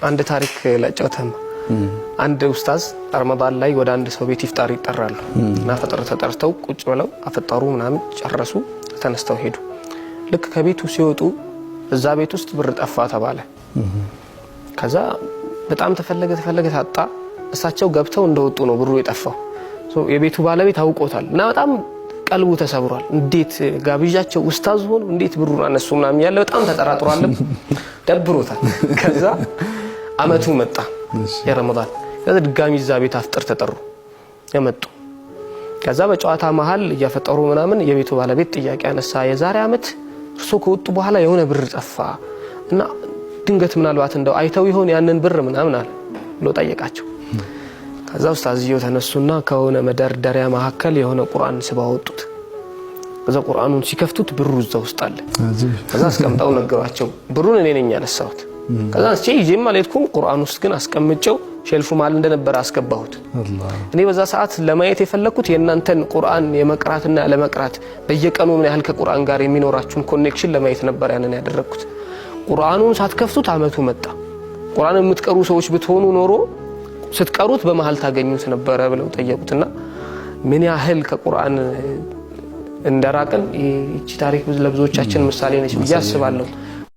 አንድ ታሪክ ለጨውተም አንድ ኡስታዝ ረመዳን ላይ ወደ አንድ ሰው ቤት ይፍጣር ይጠራሉ እና ፈጥር ተጠርተው ቁጭ ብለው አፈጣሩ ምናምን ጨረሱ ተነስተው ሄዱ ልክ ከቤቱ ሲወጡ እዛ ቤት ውስጥ ብር ጠፋ ተባለ ከዛ በጣም ተፈለገ ታጣ እሳቸው ገብተው እንደወጡ ነው ብሩ የጠፋው የቤቱ ባለቤት አውቆታል እና በጣም ቀልቡ ተሰብሯል እንዴት ጋብዣቸው ኡስታዝ ሆኖ እንዴት ብሩን አነሱ ምናምን ያለ በጣም ተጠራጥሯል ደብሮታል ከዛ አመቱ መጣ የረመዳን ከዛ ድጋሚ እዛ ቤት አፍጥር ተጠሩ የመጡ ከዛ በጨዋታ መሃል እያፈጠሩ ምናምን የቤቱ ባለቤት ጥያቄ አነሳ የዛሬ አመት እርሶ ከወጡ በኋላ የሆነ ብር ጠፋ እና ድንገት ምናልባት እንደው አይተው ይሆን ያንን ብር ምናምን አለ ብሎ ጠየቃቸው ከዛ ኡስታዝየው ተነሱና ከሆነ መደርደሪያ መሐከል የሆነ ቁርአን ስባወጡት ከዛ ቁርአኑን ሲከፍቱት ብሩ እዛ ውስጥ አለ ከዛ አስቀምጠው ነገራቸው ብሩን እኔ ነኝ ያነሳሁት ከዛ እጄም አለትኩም ቁርአን ውስጥ ግን አስቀምጨው ሼልፉ ማል እንደነበረ አስገባሁት እኔ በዛ ሰዓት ለማየት የፈለኩት የእናንተን ቁርአን የመቅራትና ለመቅራት በየቀኑ ምን ያህል ከቁርአን ጋር የሚኖራችሁን ኮኔክሽን ለማየት ነበር ያንን ያደረኩት ቁርአኑን ሳትከፍቱት አመቱ መጣ ቁርአን የምትቀሩ ሰዎች ብትሆኑ ኖሮ ስትቀሩት በመሃል ታገኙት ነበር ብለው ጠየቁትና ምን ያህል ከቁርአን እንደራቀን እቺ ታሪክ ለብዙዎቻችን ምሳሌ ነች ብዬ አስባለሁ